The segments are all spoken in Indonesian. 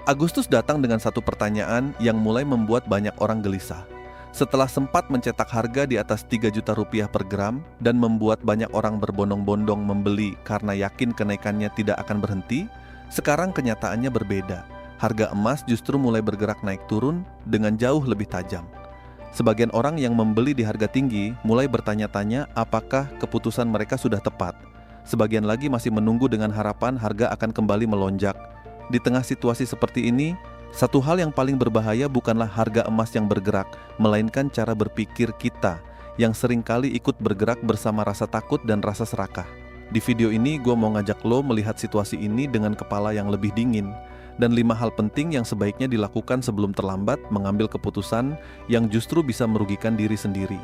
Agustus datang dengan satu pertanyaan yang mulai membuat banyak orang gelisah. Setelah sempat mencetak harga di atas 3 juta rupiah per gram dan membuat banyak orang berbondong-bondong membeli karena yakin kenaikannya tidak akan berhenti, sekarang kenyataannya berbeda. Harga emas justru mulai bergerak naik turun dengan jauh lebih tajam. Sebagian orang yang membeli di harga tinggi mulai bertanya-tanya apakah keputusan mereka sudah tepat. Sebagian lagi masih menunggu dengan harapan harga akan kembali melonjak. Di tengah situasi seperti ini, satu hal yang paling berbahaya bukanlah harga emas yang bergerak, melainkan cara berpikir kita yang seringkali ikut bergerak bersama rasa takut dan rasa serakah. Di video ini gue mau ngajak lo melihat situasi ini dengan kepala yang lebih dingin dan 5 hal penting yang sebaiknya dilakukan sebelum terlambat mengambil keputusan yang justru bisa merugikan diri sendiri.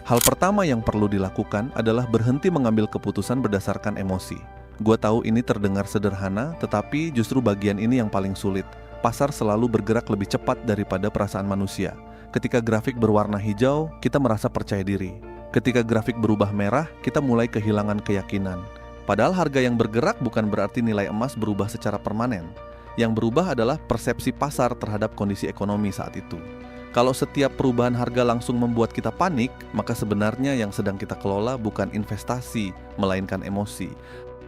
Hal pertama yang perlu dilakukan adalah berhenti mengambil keputusan berdasarkan emosi. Gue tahu ini terdengar sederhana, tetapi justru bagian ini yang paling sulit. Pasar selalu bergerak lebih cepat daripada perasaan manusia. Ketika grafik berwarna hijau, kita merasa percaya diri. Ketika grafik berubah merah, kita mulai kehilangan keyakinan. Padahal harga yang bergerak bukan berarti nilai emas berubah secara permanen. Yang berubah adalah persepsi pasar terhadap kondisi ekonomi saat itu. Kalau setiap perubahan harga langsung membuat kita panik, maka sebenarnya yang sedang kita kelola bukan investasi, melainkan emosi.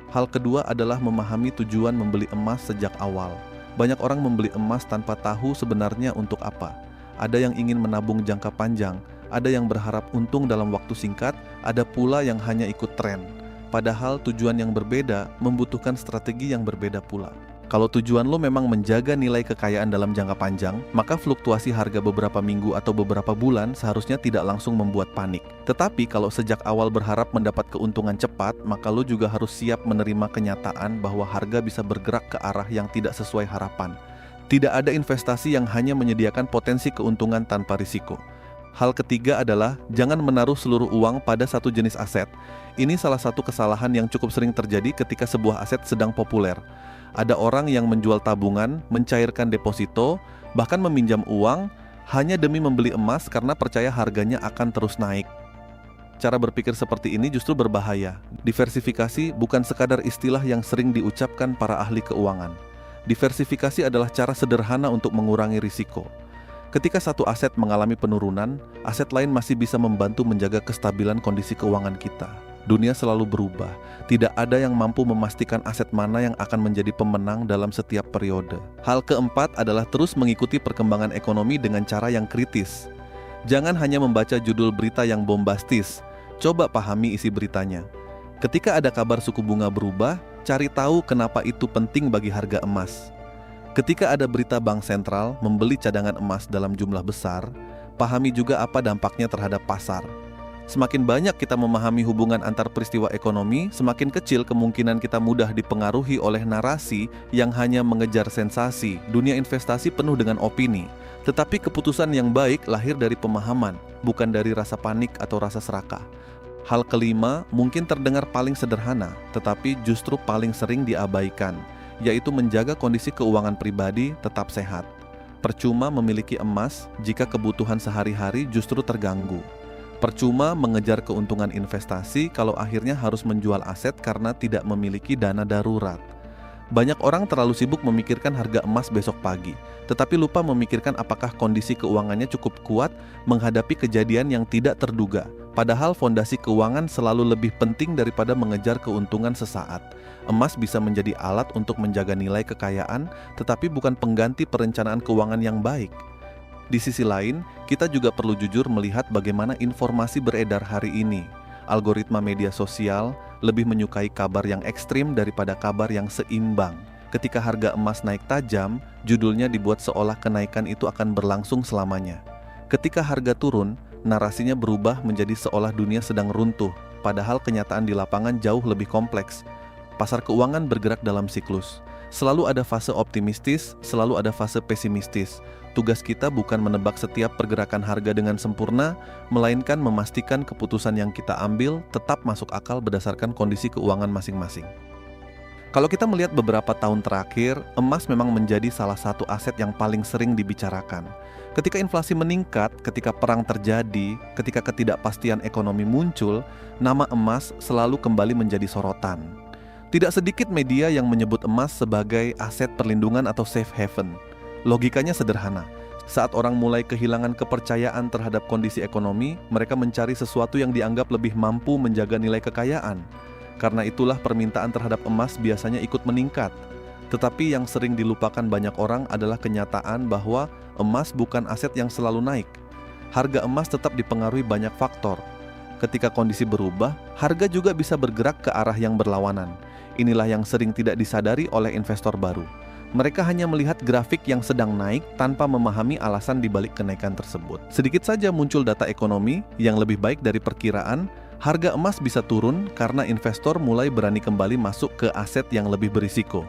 Hal kedua adalah memahami tujuan membeli emas sejak awal. Banyak orang membeli emas tanpa tahu sebenarnya untuk apa. Ada yang ingin menabung jangka panjang, ada yang berharap untung dalam waktu singkat, ada pula yang hanya ikut tren. Padahal tujuan yang berbeda membutuhkan strategi yang berbeda pula. Kalau tujuan lo memang menjaga nilai kekayaan dalam jangka panjang, maka fluktuasi harga beberapa minggu atau beberapa bulan seharusnya tidak langsung membuat panik. Tetapi kalau sejak awal berharap mendapat keuntungan cepat, maka lo juga harus siap menerima kenyataan bahwa harga bisa bergerak ke arah yang tidak sesuai harapan. Tidak ada investasi yang hanya menyediakan potensi keuntungan tanpa risiko. Hal ketiga adalah jangan menaruh seluruh uang pada satu jenis aset. Ini salah satu kesalahan yang cukup sering terjadi ketika sebuah aset sedang populer. Ada orang yang menjual tabungan, mencairkan deposito, bahkan meminjam uang hanya demi membeli emas karena percaya harganya akan terus naik. Cara berpikir seperti ini justru berbahaya. Diversifikasi bukan sekadar istilah yang sering diucapkan para ahli keuangan. Diversifikasi adalah cara sederhana untuk mengurangi risiko. Ketika satu aset mengalami penurunan, aset lain masih bisa membantu menjaga kestabilan kondisi keuangan kita. Dunia selalu berubah. Tidak ada yang mampu memastikan aset mana yang akan menjadi pemenang dalam setiap periode. Hal keempat adalah terus mengikuti perkembangan ekonomi dengan cara yang kritis. Jangan hanya membaca judul berita yang bombastis. Coba pahami isi beritanya. Ketika ada kabar suku bunga berubah, cari tahu kenapa itu penting bagi harga emas. Ketika ada berita bank sentral membeli cadangan emas dalam jumlah besar, pahami juga apa dampaknya terhadap pasar. Semakin banyak kita memahami hubungan antar peristiwa ekonomi, semakin kecil kemungkinan kita mudah dipengaruhi oleh narasi yang hanya mengejar sensasi. Dunia investasi penuh dengan opini, tetapi keputusan yang baik lahir dari pemahaman, bukan dari rasa panik atau rasa serakah. Hal kelima mungkin terdengar paling sederhana, tetapi justru paling sering diabaikan, yaitu menjaga kondisi keuangan pribadi tetap sehat. Percuma memiliki emas jika kebutuhan sehari-hari justru terganggu. Percuma mengejar keuntungan investasi kalau akhirnya harus menjual aset karena tidak memiliki dana darurat. Banyak orang terlalu sibuk memikirkan harga emas besok pagi, tetapi lupa memikirkan apakah kondisi keuangannya cukup kuat menghadapi kejadian yang tidak terduga. Padahal fondasi keuangan selalu lebih penting daripada mengejar keuntungan sesaat. Emas bisa menjadi alat untuk menjaga nilai kekayaan, tetapi bukan pengganti perencanaan keuangan yang baik. Di sisi lain, kita juga perlu jujur melihat bagaimana informasi beredar hari ini. Algoritma media sosial lebih menyukai kabar yang ekstrim daripada kabar yang seimbang. Ketika harga emas naik tajam, judulnya dibuat seolah kenaikan itu akan berlangsung selamanya. Ketika harga turun, narasinya berubah menjadi seolah dunia sedang runtuh, padahal kenyataan di lapangan jauh lebih kompleks. Pasar keuangan bergerak dalam siklus. Selalu ada fase optimistis, selalu ada fase pesimistis. Tugas kita bukan menebak setiap pergerakan harga dengan sempurna, melainkan memastikan keputusan yang kita ambil tetap masuk akal berdasarkan kondisi keuangan masing-masing. Kalau kita melihat beberapa tahun terakhir, emas memang menjadi salah satu aset yang paling sering dibicarakan. Ketika inflasi meningkat, ketika perang terjadi, ketika ketidakpastian ekonomi muncul, nama emas selalu kembali menjadi sorotan. Tidak sedikit media yang menyebut emas sebagai aset perlindungan atau safe haven. Logikanya sederhana. Saat orang mulai kehilangan kepercayaan terhadap kondisi ekonomi, mereka mencari sesuatu yang dianggap lebih mampu menjaga nilai kekayaan. Karena itulah permintaan terhadap emas biasanya ikut meningkat. Tetapi yang sering dilupakan banyak orang adalah kenyataan bahwa emas bukan aset yang selalu naik. Harga emas tetap dipengaruhi banyak faktor. Ketika kondisi berubah, harga juga bisa bergerak ke arah yang berlawanan. Inilah yang sering tidak disadari oleh investor baru. Mereka hanya melihat grafik yang sedang naik tanpa memahami alasan dibalik kenaikan tersebut. Sedikit saja muncul data ekonomi yang lebih baik dari perkiraan, harga emas bisa turun karena investor mulai berani kembali masuk ke aset yang lebih berisiko.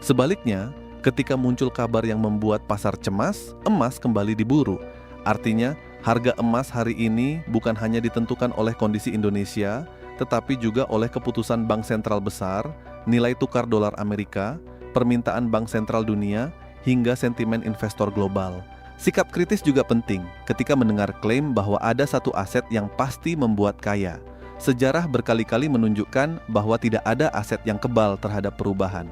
Sebaliknya, ketika muncul kabar yang membuat pasar cemas, emas kembali diburu. Artinya, harga emas hari ini bukan hanya ditentukan oleh kondisi Indonesia, tetapi juga oleh keputusan bank sentral besar, nilai tukar dolar Amerika, permintaan bank sentral dunia, hingga sentimen investor global. Sikap kritis juga penting ketika mendengar klaim bahwa ada satu aset yang pasti membuat kaya. Sejarah berkali-kali menunjukkan bahwa tidak ada aset yang kebal terhadap perubahan.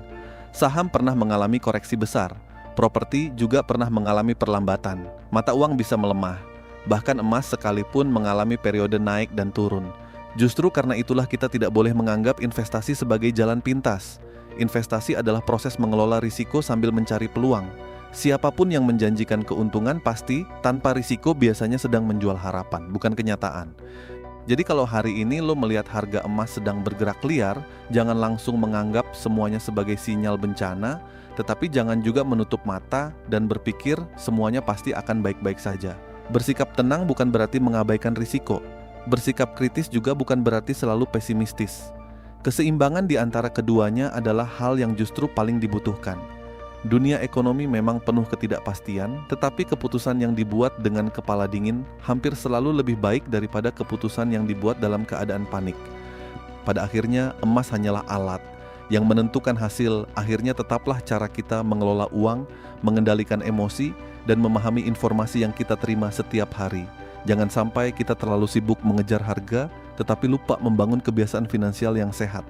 Saham pernah mengalami koreksi besar, properti juga pernah mengalami perlambatan, mata uang bisa melemah, bahkan emas sekalipun mengalami periode naik dan turun. Justru karena itulah kita tidak boleh menganggap investasi sebagai jalan pintas. Investasi adalah proses mengelola risiko sambil mencari peluang. Siapapun yang menjanjikan keuntungan pasti tanpa risiko biasanya sedang menjual harapan, bukan kenyataan. Jadi kalau hari ini lo melihat harga emas sedang bergerak liar, jangan langsung menganggap semuanya sebagai sinyal bencana, tetapi jangan juga menutup mata dan berpikir semuanya pasti akan baik-baik saja. Bersikap tenang bukan berarti mengabaikan risiko. Bersikap kritis juga bukan berarti selalu pesimistis. Keseimbangan di antara keduanya adalah hal yang justru paling dibutuhkan. Dunia ekonomi memang penuh ketidakpastian, tetapi keputusan yang dibuat dengan kepala dingin hampir selalu lebih baik daripada keputusan yang dibuat dalam keadaan panik. Pada akhirnya, emas hanyalah alat. Yang menentukan hasil akhirnya tetaplah cara kita mengelola uang, mengendalikan emosi, dan memahami informasi yang kita terima setiap hari. Jangan sampai kita terlalu sibuk mengejar harga, tetapi lupa membangun kebiasaan finansial yang sehat.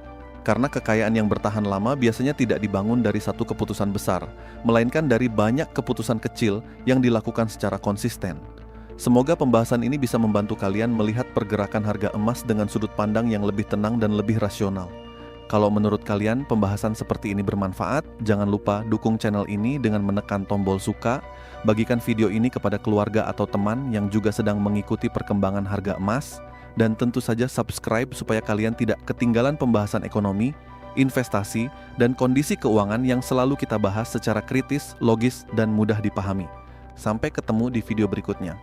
Karena kekayaan yang bertahan lama biasanya tidak dibangun dari satu keputusan besar, melainkan dari banyak keputusan kecil yang dilakukan secara konsisten. Semoga pembahasan ini bisa membantu kalian melihat pergerakan harga emas dengan sudut pandang yang lebih tenang dan lebih rasional. Kalau menurut kalian pembahasan seperti ini bermanfaat, jangan lupa dukung channel ini dengan menekan tombol suka, bagikan video ini kepada keluarga atau teman yang juga sedang mengikuti perkembangan harga emas, dan tentu saja subscribe supaya kalian tidak ketinggalan pembahasan ekonomi, investasi, dan kondisi keuangan yang selalu kita bahas secara kritis, logis, dan mudah dipahami. Sampai ketemu di video berikutnya.